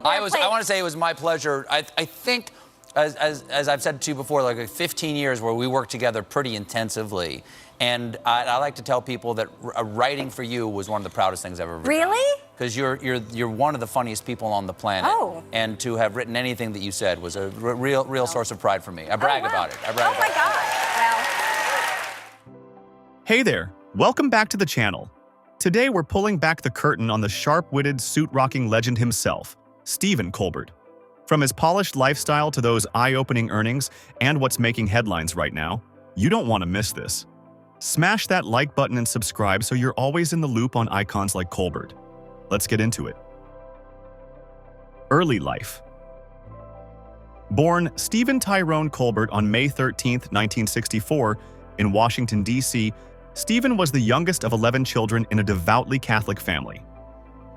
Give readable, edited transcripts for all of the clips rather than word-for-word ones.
I want to say it was my pleasure. I think, as I've said to you before, like 15 years where we worked together pretty intensively. And I like to tell people that writing for you was one of the proudest things I've ever done. Really? Because you're one of the funniest people on the planet. Oh. And to have written anything that you said was a real source of pride for me. I brag about it. I brag about it. Oh my God. Well. Hey there, welcome back to the channel. Today we're pulling back the curtain on the sharp-witted, suit-rocking legend himself, Stephen Colbert. From his polished lifestyle to those eye-opening earnings and what's making headlines right now, you don't want to miss this. Smash that like button and subscribe so you're always in the loop on icons like Colbert. Let's get into it. Early life. Born Stephen Tyrone Colbert on May 13, 1964, in Washington, D.C., Stephen was the youngest of 11 children in a devoutly Catholic family.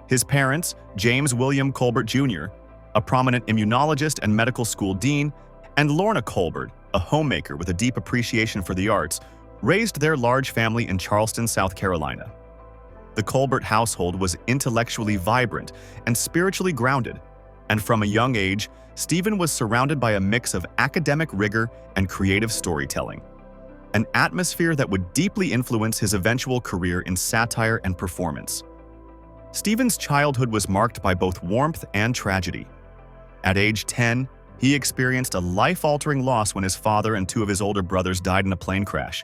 His parents, James William Colbert Jr., a prominent immunologist and medical school dean, and Lorna Colbert, a homemaker with a deep appreciation for the arts, raised their large family in Charleston, South Carolina. The Colbert household was intellectually vibrant and spiritually grounded, and from a young age, Stephen was surrounded by a mix of academic rigor and creative storytelling, an atmosphere that would deeply influence his eventual career in satire and performance. Stephen's childhood was marked by both warmth and tragedy. At age 10, he experienced a life-altering loss when his father and two of his older brothers died in a plane crash.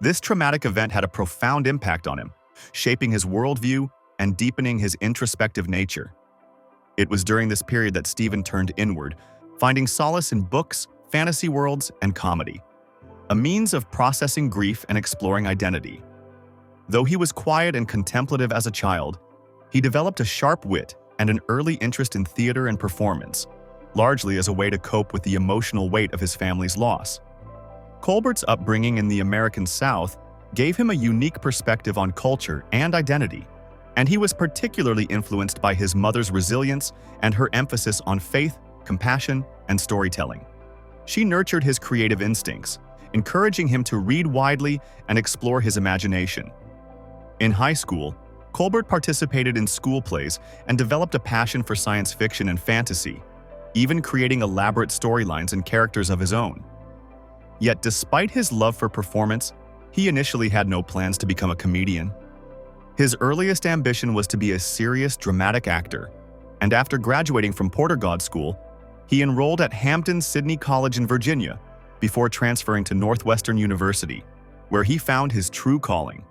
This traumatic event had a profound impact on him, shaping his worldview and deepening his introspective nature. It was during this period that Stephen turned inward, finding solace in books, fantasy worlds, and comedy, a means of processing grief and exploring identity. Though he was quiet and contemplative as a child, he developed a sharp wit and an early interest in theater and performance, largely as a way to cope with the emotional weight of his family's loss. Colbert's upbringing in the American South gave him a unique perspective on culture and identity, and he was particularly influenced by his mother's resilience and her emphasis on faith, compassion, and storytelling. She nurtured his creative instincts, encouraging him to read widely and explore his imagination. In high school, Colbert participated in school plays and developed a passion for science fiction and fantasy, even creating elaborate storylines and characters of his own. Yet despite his love for performance, he initially had no plans to become a comedian. His earliest ambition was to be a serious, dramatic actor, and after graduating from Porter-Gaud School, he enrolled at Hampton-Sydney College in Virginia before transferring to Northwestern University, where he found his true calling.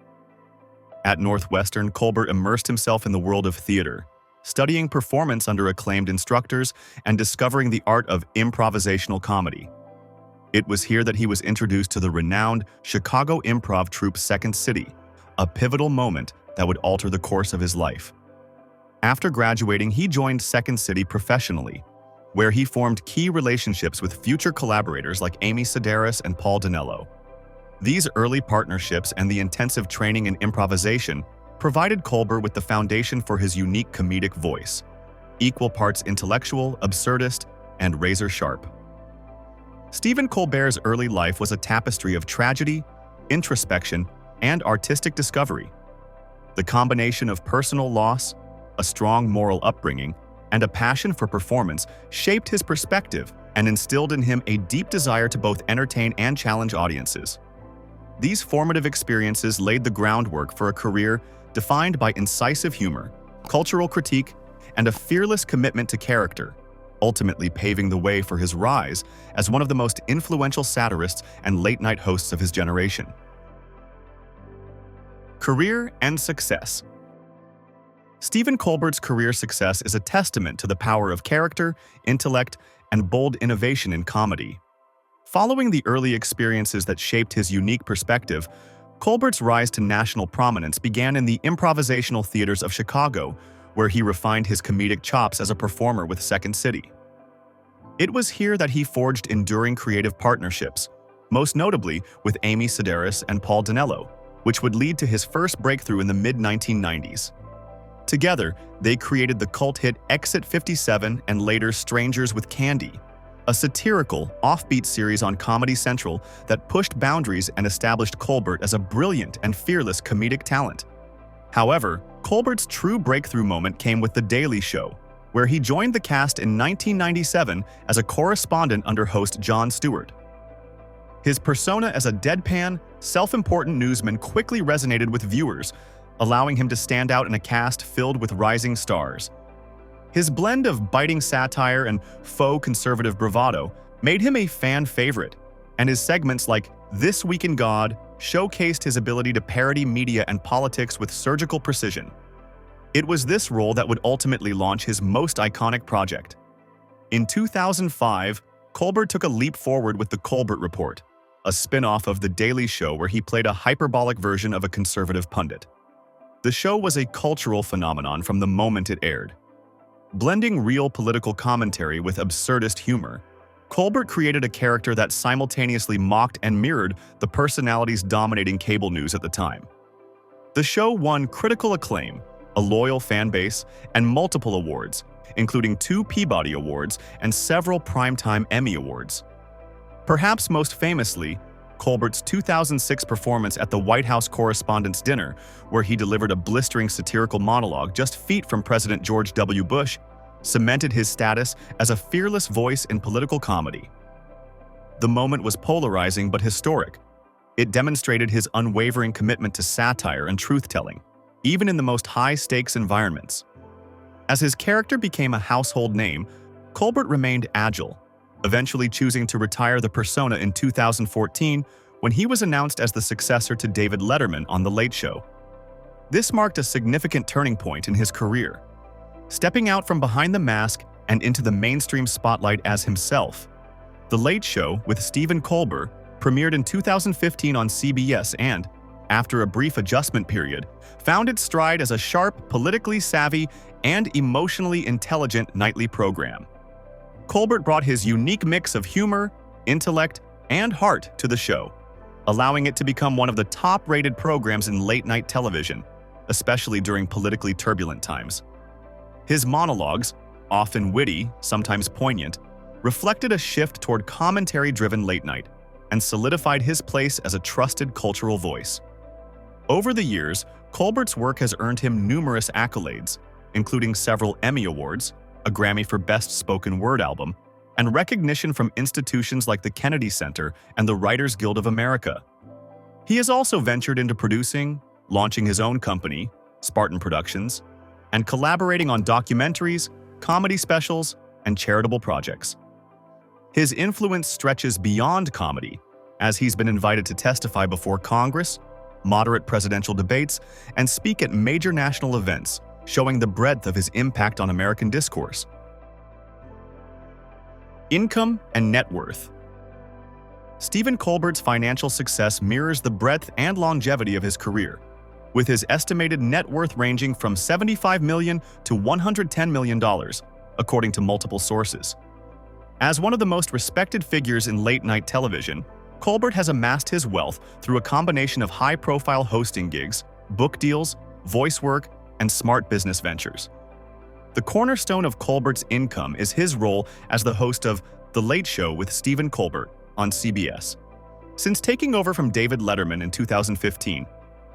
At Northwestern, Colbert immersed himself in the world of theater, studying performance under acclaimed instructors and discovering the art of improvisational comedy. It was here that he was introduced to the renowned Chicago improv troupe Second City, a pivotal moment that would alter the course of his life. After graduating, he joined Second City professionally, where he formed key relationships with future collaborators like Amy Sedaris and Paul Dinello. These early partnerships and the intensive training in improvisation provided Colbert with the foundation for his unique comedic voice, equal parts intellectual, absurdist, and razor-sharp. Stephen Colbert's early life was a tapestry of tragedy, introspection, and artistic discovery. The combination of personal loss, a strong moral upbringing, and a passion for performance shaped his perspective and instilled in him a deep desire to both entertain and challenge audiences. These formative experiences laid the groundwork for a career defined by incisive humor, cultural critique, and a fearless commitment to character, ultimately paving the way for his rise as one of the most influential satirists and late-night hosts of his generation. Career and success. Stephen Colbert's career success is a testament to the power of character, intellect, and bold innovation in comedy. Following the early experiences that shaped his unique perspective, Colbert's rise to national prominence began in the improvisational theaters of Chicago, where he refined his comedic chops as a performer with Second City. It was here that he forged enduring creative partnerships, most notably with Amy Sedaris and Paul Dinello, which would lead to his first breakthrough in the mid-1990s. Together, they created the cult hit Exit 57 and later Strangers with Candy, a satirical, offbeat series on Comedy Central that pushed boundaries and established Colbert as a brilliant and fearless comedic talent. However, Colbert's true breakthrough moment came with The Daily Show, where he joined the cast in 1997 as a correspondent under host Jon Stewart. His persona as a deadpan, self-important newsman quickly resonated with viewers, allowing him to stand out in a cast filled with rising stars. His blend of biting satire and faux conservative bravado made him a fan favorite, and his segments like This Week in God showcased his ability to parody media and politics with surgical precision. It was this role that would ultimately launch his most iconic project. In 2005, Colbert took a leap forward with The Colbert Report, a spin-off of The Daily Show where he played a hyperbolic version of a conservative pundit. The show was a cultural phenomenon from the moment it aired. Blending real political commentary with absurdist humor, Colbert created a character that simultaneously mocked and mirrored the personalities dominating cable news at the time. The show won critical acclaim, a loyal fan base, and multiple awards, including 2 Peabody Awards and several Primetime Emmy Awards. Perhaps most famously, Colbert's 2006 performance at the White House Correspondents' Dinner, where he delivered a blistering satirical monologue just feet from President George W. Bush, cemented his status as a fearless voice in political comedy. The moment was polarizing but historic. It demonstrated his unwavering commitment to satire and truth-telling, even in the most high-stakes environments. As his character became a household name, Colbert remained agile, eventually choosing to retire the persona in 2014 when he was announced as the successor to David Letterman on The Late Show. This marked a significant turning point in his career, stepping out from behind the mask and into the mainstream spotlight as himself. The Late Show with Stephen Colbert premiered in 2015 on CBS and, after a brief adjustment period, found its stride as a sharp, politically savvy, and emotionally intelligent nightly program. Colbert brought his unique mix of humor, intellect, and heart to the show, allowing it to become one of the top-rated programs in late-night television, especially during politically turbulent times. His monologues, often witty, sometimes poignant, reflected a shift toward commentary-driven late-night and solidified his place as a trusted cultural voice. Over the years, Colbert's work has earned him numerous accolades, including several Emmy Awards, a Grammy for Best Spoken Word Album, and recognition from institutions like the Kennedy Center and the Writers Guild of America. He has also ventured into producing, launching his own company, Spartan Productions, and collaborating on documentaries, comedy specials, and charitable projects. His influence stretches beyond comedy, as he's been invited to testify before Congress, moderate presidential debates, and speak at major national events, showing the breadth of his impact on American discourse. Income and net worth. Stephen Colbert's financial success mirrors the breadth and longevity of his career, with his estimated net worth ranging from $75 million to $110 million, according to multiple sources. As one of the most respected figures in late-night television, Colbert has amassed his wealth through a combination of high-profile hosting gigs, book deals, voice work, and smart business ventures. The cornerstone of Colbert's income is his role as the host of The Late Show with Stephen Colbert on CBS. Since taking over from David Letterman in 2015,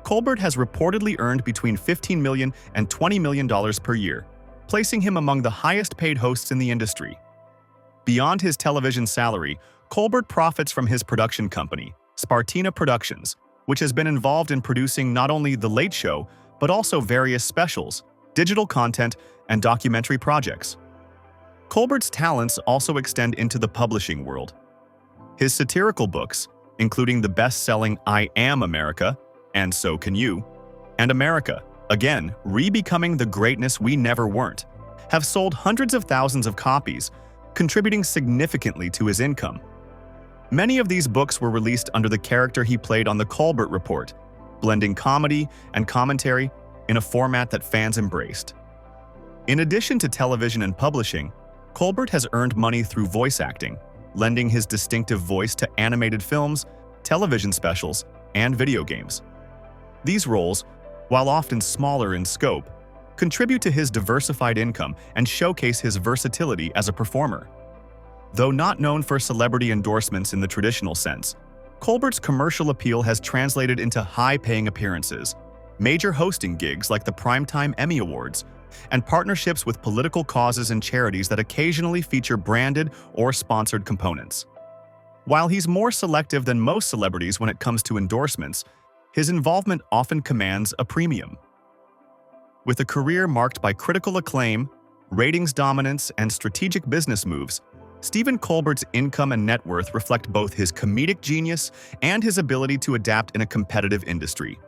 Colbert has reportedly earned between $15 million and $20 million per year, placing him among the highest-paid hosts in the industry. Beyond his television salary, Colbert profits from his production company, Spartan Productions, which has been involved in producing not only The Late Show, but also various specials, digital content, and documentary projects. Colbert's talents also extend into the publishing world. His satirical books, including the best-selling I Am America, and So Can You, and America, again, re-becoming the greatness we never weren't, have sold hundreds of thousands of copies, contributing significantly to his income. Many of these books were released under the character he played on The Colbert Report, blending comedy and commentary in a format that fans embraced. In addition to television and publishing, Colbert has earned money through voice acting, lending his distinctive voice to animated films, television specials, and video games. These roles, while often smaller in scope, contribute to his diversified income and showcase his versatility as a performer. Though not known for celebrity endorsements in the traditional sense, Colbert's commercial appeal has translated into high-paying appearances, major hosting gigs like the Primetime Emmy Awards, and partnerships with political causes and charities that occasionally feature branded or sponsored components. While he's more selective than most celebrities when it comes to endorsements, his involvement often commands a premium. With a career marked by critical acclaim, ratings dominance, and strategic business moves, Stephen Colbert's income and net worth reflect both his comedic genius and his ability to adapt in a competitive industry.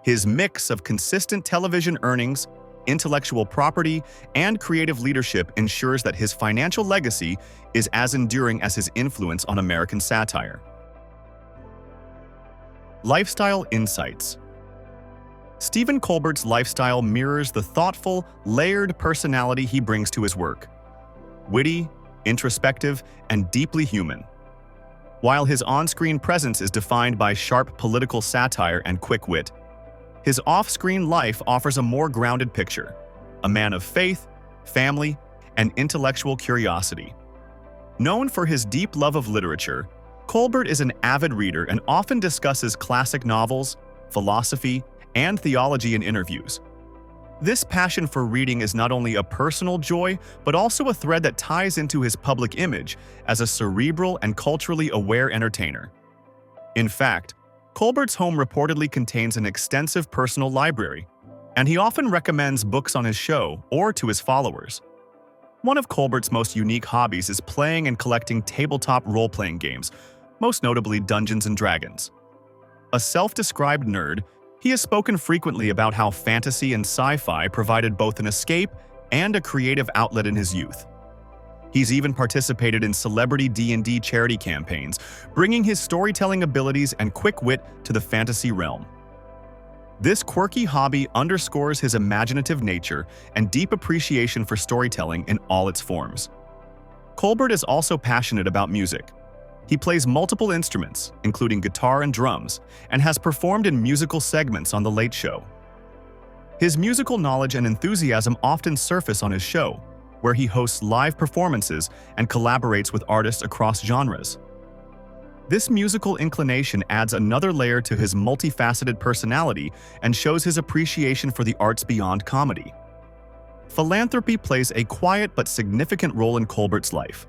His mix of consistent television earnings, intellectual property, and creative leadership ensures that his financial legacy is as enduring as his influence on American satire. Lifestyle insights. Stephen Colbert's lifestyle mirrors the thoughtful, layered personality he brings to his work. Witty, introspective, and deeply human. While his on-screen presence is defined by sharp political satire and quick wit, his off-screen life offers a more grounded picture, a man of faith, family, and intellectual curiosity. Known for his deep love of literature, Colbert is an avid reader and often discusses classic novels, philosophy, and theology in interviews. This passion for reading is not only a personal joy, but also a thread that ties into his public image as a cerebral and culturally aware entertainer. In fact, Colbert's home reportedly contains an extensive personal library, and he often recommends books on his show or to his followers. One of Colbert's most unique hobbies is playing and collecting tabletop role-playing games, most notably Dungeons & Dragons. A self-described nerd, he has spoken frequently about how fantasy and sci-fi provided both an escape and a creative outlet in his youth. He's even participated in celebrity D&D charity campaigns, bringing his storytelling abilities and quick wit to the fantasy realm. This quirky hobby underscores his imaginative nature and deep appreciation for storytelling in all its forms. Colbert is also passionate about music. He plays multiple instruments, including guitar and drums, and has performed in musical segments on The Late Show. His musical knowledge and enthusiasm often surface on his show, where he hosts live performances and collaborates with artists across genres. This musical inclination adds another layer to his multifaceted personality and shows his appreciation for the arts beyond comedy. Philanthropy plays a quiet but significant role in Colbert's life.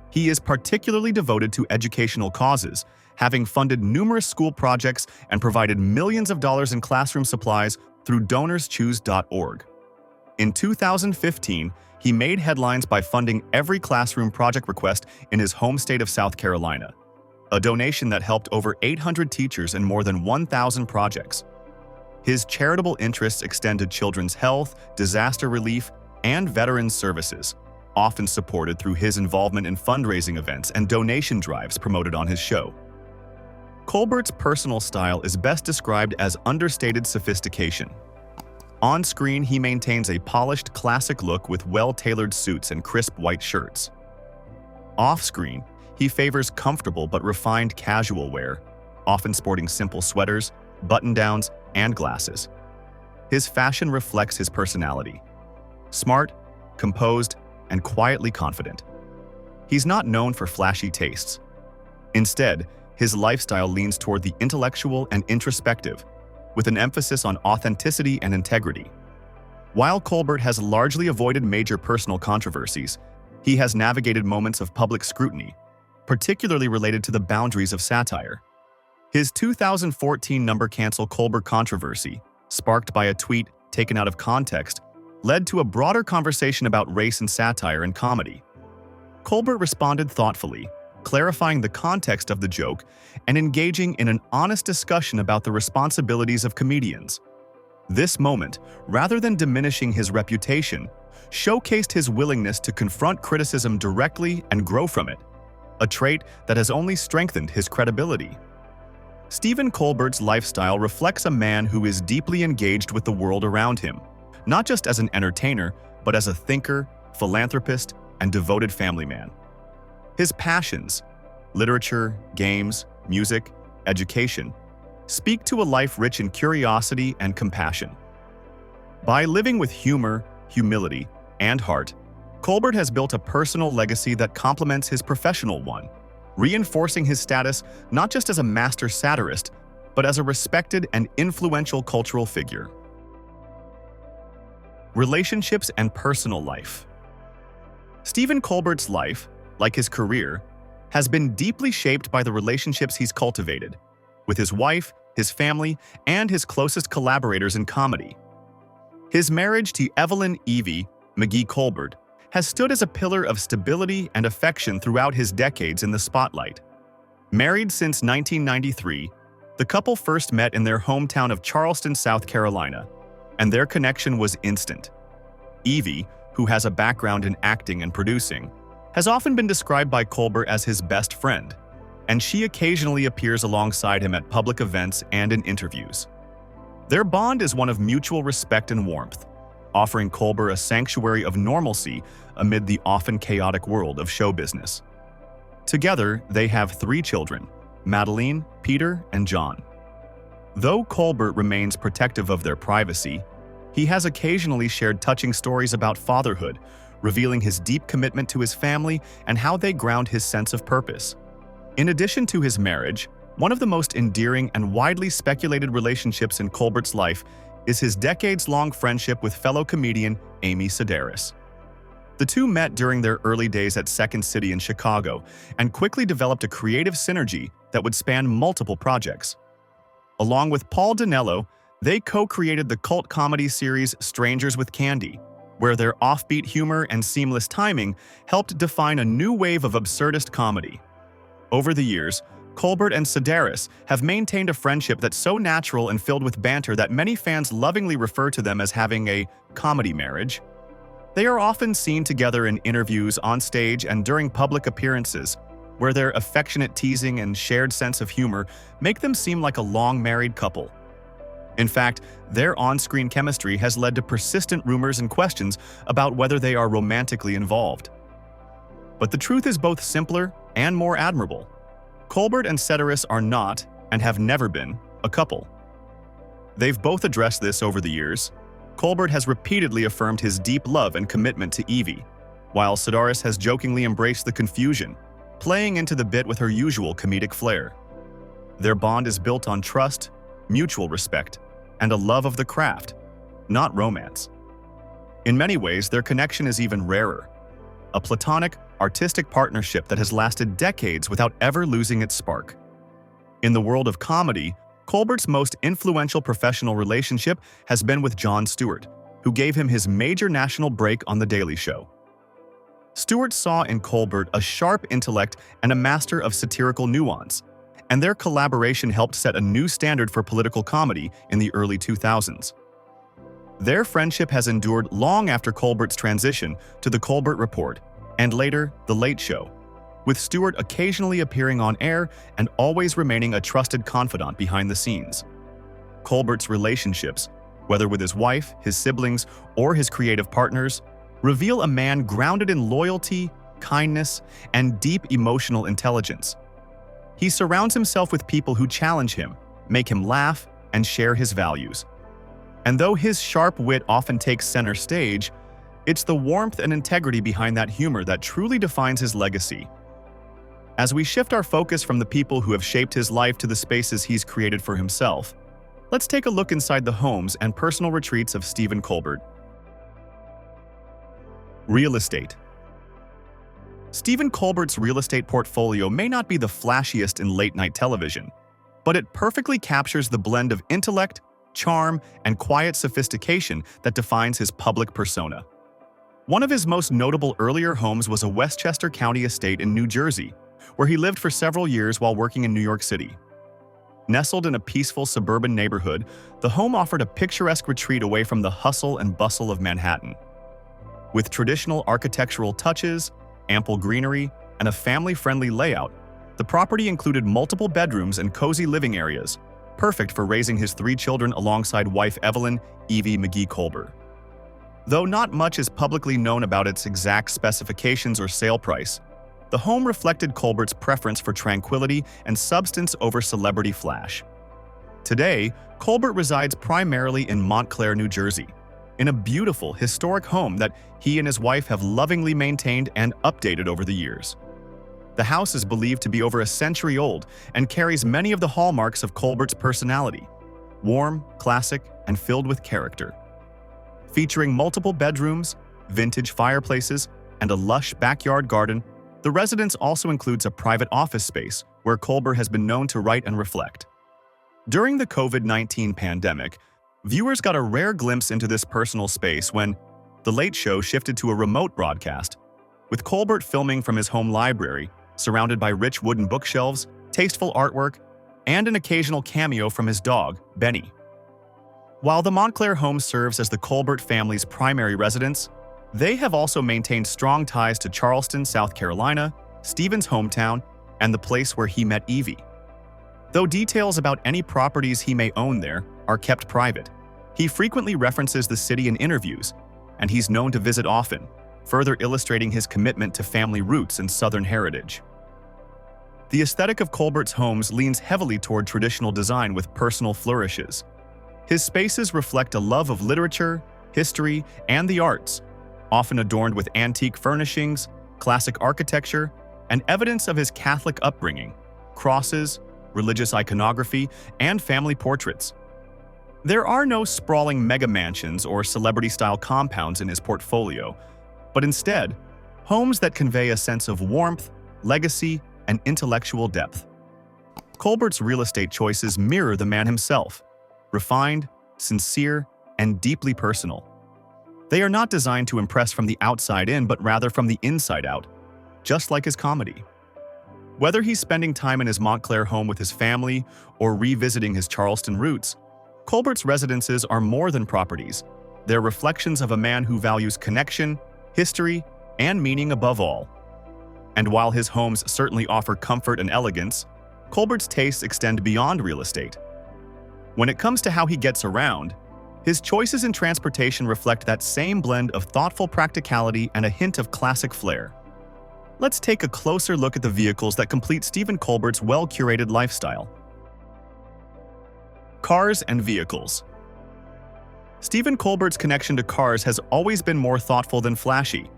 He is particularly devoted to educational causes, having funded numerous school projects and provided millions of dollars in classroom supplies through DonorsChoose.org. In 2015, he made headlines by funding every classroom project request in his home state of South Carolina, a donation that helped over 800 teachers in more than 1,000 projects. His charitable interests extend to children's health, disaster relief, and veterans services, often supported through his involvement in fundraising events and donation drives promoted on his show. Colbert's personal style is best described as understated sophistication. On screen, he maintains a polished, classic look with well-tailored suits and crisp white shirts. Off-screen, he favors comfortable but refined casual wear, often sporting simple sweaters, button-downs, and glasses. His fashion reflects his personality. Smart, composed, and quietly confident. He's not known for flashy tastes. Instead, his lifestyle leans toward the intellectual and introspective, with an emphasis on authenticity and integrity. While Colbert has largely avoided major personal controversies, he has navigated moments of public scrutiny, particularly related to the boundaries of satire. His 2014 number cancel Colbert controversy, sparked by a tweet taken out of context, led to a broader conversation about race and satire and comedy. Colbert responded thoughtfully, clarifying the context of the joke and engaging in an honest discussion about the responsibilities of comedians. This moment, rather than diminishing his reputation, showcased his willingness to confront criticism directly and grow from it, a trait that has only strengthened his credibility. Stephen Colbert's lifestyle reflects a man who is deeply engaged with the world around him, not just as an entertainer, but as a thinker, philanthropist, and devoted family man. His passions, literature, games, music, education, speak to a life rich in curiosity and compassion. By living with humor, humility, and heart, Colbert has built a personal legacy that complements his professional one, reinforcing his status not just as a master satirist, but as a respected and influential cultural figure. Relationships and personal life. Stephen Colbert's life, like his career, has been deeply shaped by the relationships he's cultivated with his wife, his family, and his closest collaborators in comedy. His marriage to Evelyn Evie McGee Colbert has stood as a pillar of stability and affection throughout his decades in the spotlight. Married since 1993, the couple first met in their hometown of Charleston, South Carolina, and their connection was instant. Evie, who has a background in acting and producing, has often been described by Colbert as his best friend, and she occasionally appears alongside him at public events and in interviews. Their bond is one of mutual respect and warmth, offering Colbert a sanctuary of normalcy amid the often chaotic world of show business. Together, they have 3 children, Madeline, Peter, and John. Though Colbert remains protective of their privacy, he has occasionally shared touching stories about fatherhood, revealing his deep commitment to his family and how they ground his sense of purpose. In addition to his marriage, one of the most endearing and widely speculated relationships in Colbert's life is his decades-long friendship with fellow comedian Amy Sedaris. The two met during their early days at Second City in Chicago and quickly developed a creative synergy that would span multiple projects. Along with Paul Dinello, they co-created the cult comedy series Strangers with Candy, where their offbeat humor and seamless timing helped define a new wave of absurdist comedy. Over the years, Colbert and Sedaris have maintained a friendship that's so natural and filled with banter that many fans lovingly refer to them as having a comedy marriage. They are often seen together in interviews, on stage, and during public appearances, where their affectionate teasing and shared sense of humor make them seem like a long-married couple. In fact, their on-screen chemistry has led to persistent rumors and questions about whether they are romantically involved. But the truth is both simpler and more admirable. Colbert and Sedaris are not, and have never been, a couple. They've both addressed this over the years. Colbert has repeatedly affirmed his deep love and commitment to Evie, while Sedaris has jokingly embraced the confusion, playing into the bit with her usual comedic flair. Their bond is built on trust, mutual respect, and a love of the craft, not romance. In many ways, their connection is even rarer. A platonic, artistic partnership that has lasted decades without ever losing its spark. In the world of comedy, Colbert's most influential professional relationship has been with Jon Stewart, who gave him his major national break on The Daily Show. Stewart saw in Colbert a sharp intellect and a master of satirical nuance, and their collaboration helped set a new standard for political comedy in the early 2000s. Their friendship has endured long after Colbert's transition to The Colbert Report, and later, The Late Show, with Stewart occasionally appearing on air and always remaining a trusted confidant behind the scenes. Colbert's relationships, whether with his wife, his siblings, or his creative partners, reveal a man grounded in loyalty, kindness, and deep emotional intelligence. He surrounds himself with people who challenge him, make him laugh, and share his values. And though his sharp wit often takes center stage, it's the warmth and integrity behind that humor that truly defines his legacy. As we shift our focus from the people who have shaped his life to the spaces he's created for himself, let's take a look inside the homes and personal retreats of Stephen Colbert. Real estate. Stephen Colbert's real estate portfolio may not be the flashiest in late-night television, but it perfectly captures the blend of intellect, charm, and quiet sophistication that defines his public persona. One of his most notable earlier homes was a Westchester County estate in New Jersey, where he lived for several years while working in New York City. Nestled in a peaceful suburban neighborhood, the home offered a picturesque retreat away from the hustle and bustle of Manhattan. With traditional architectural touches, ample greenery, and a family-friendly layout, the property included multiple bedrooms and cozy living areas, perfect for raising his 3 children alongside wife Evelyn Evie McGee Colbert. Though not much is publicly known about its exact specifications or sale price, the home reflected Colbert's preference for tranquility and substance over celebrity flash. Today, Colbert resides primarily in Montclair, New Jersey, in a beautiful, historic home that he and his wife have lovingly maintained and updated over the years. The house is believed to be over a century old and carries many of the hallmarks of Colbert's personality: warm, classic, and filled with character. Featuring multiple bedrooms, vintage fireplaces, and a lush backyard garden, the residence also includes a private office space where Colbert has been known to write and reflect. During the COVID-19 pandemic, viewers got a rare glimpse into this personal space when The Late Show shifted to a remote broadcast, with Colbert filming from his home library, surrounded by rich wooden bookshelves, tasteful artwork, and an occasional cameo from his dog, Benny. While the Montclair home serves as the Colbert family's primary residence, they have also maintained strong ties to Charleston, South Carolina, Stephen's hometown, and the place where he met Evie. Though details about any properties he may own there are kept private, he frequently references the city in interviews, and he's known to visit often, further illustrating his commitment to family roots and Southern heritage. The aesthetic of Colbert's homes leans heavily toward traditional design with personal flourishes. His spaces reflect a love of literature, history, and the arts, often adorned with antique furnishings, classic architecture, and evidence of his Catholic upbringing, crosses, religious iconography, and family portraits. There are no sprawling mega mansions or celebrity-style compounds in his portfolio, but instead, homes that convey a sense of warmth, legacy, and intellectual depth. Colbert's real estate choices mirror the man himself, refined, sincere, and deeply personal. They are not designed to impress from the outside in, but rather from the inside out, just like his comedy. Whether he's spending time in his Montclair home with his family or revisiting his Charleston roots, Colbert's residences are more than properties. They're reflections of a man who values connection, history, and meaning above all. And while his homes certainly offer comfort and elegance, Colbert's tastes extend beyond real estate. When it comes to how he gets around, his choices in transportation reflect that same blend of thoughtful practicality and a hint of classic flair. Let's take a closer look at the vehicles that complete Stephen Colbert's well-curated lifestyle. Cars and vehicles. Stephen Colbert's connection to cars has always been more thoughtful than flashy,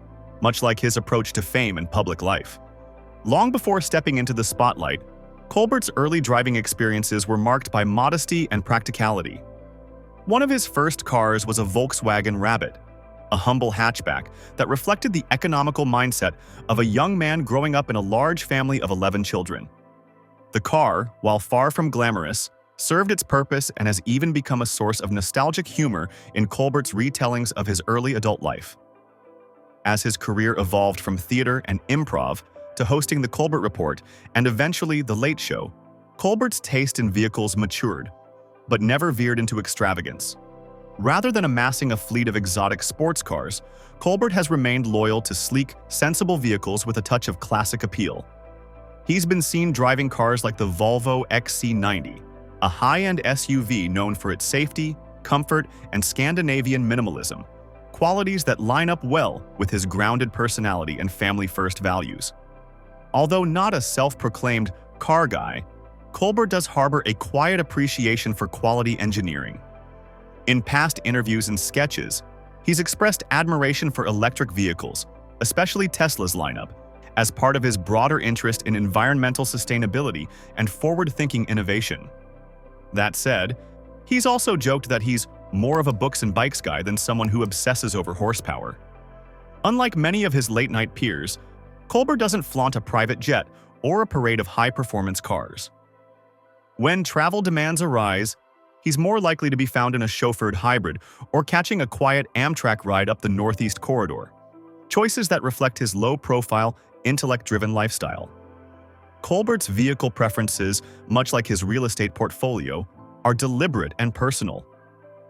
much like his approach to fame and public life. Long before stepping into the spotlight, Colbert's early driving experiences were marked by modesty and practicality. One of his first cars was a Volkswagen Rabbit, a humble hatchback that reflected the economical mindset of a young man growing up in a large family of 11 children. The car, while far from glamorous, served its purpose and has even become a source of nostalgic humor in Colbert's retellings of his early adult life. As his career evolved from theater and improv to hosting The Colbert Report and eventually The Late Show, Colbert's taste in vehicles matured, but never veered into extravagance. Rather than amassing a fleet of exotic sports cars, Colbert has remained loyal to sleek, sensible vehicles with a touch of classic appeal. He's been seen driving cars like the Volvo XC90, a high-end SUV known for its safety, comfort, and Scandinavian minimalism, qualities that line up well with his grounded personality and family-first values. Although not a self-proclaimed car guy, Colbert does harbor a quiet appreciation for quality engineering. In past interviews and sketches, he's expressed admiration for electric vehicles, especially Tesla's lineup, as part of his broader interest in environmental sustainability and forward-thinking innovation. That said, he's also joked that he's more of a books and bikes guy than someone who obsesses over horsepower. Unlike many of his late-night peers, Colbert doesn't flaunt a private jet or a parade of high-performance cars. When travel demands arise, he's more likely to be found in a chauffeured hybrid or catching a quiet Amtrak ride up the Northeast Corridor, choices that reflect his low-profile, intellect-driven lifestyle. Colbert's vehicle preferences, much like his real estate portfolio, are deliberate and personal.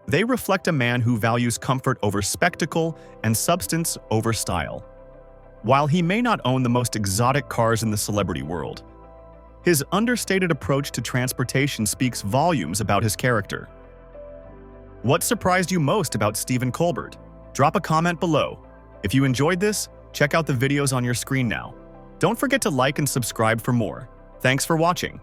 They reflect a man who values comfort over spectacle and substance over style. While he may not own the most exotic cars in the celebrity world, his understated approach to transportation speaks volumes about his character. What surprised you most about Stephen Colbert? Drop a comment below. If you enjoyed this, check out the videos on your screen now. Don't forget to like and subscribe for more. Thanks for watching.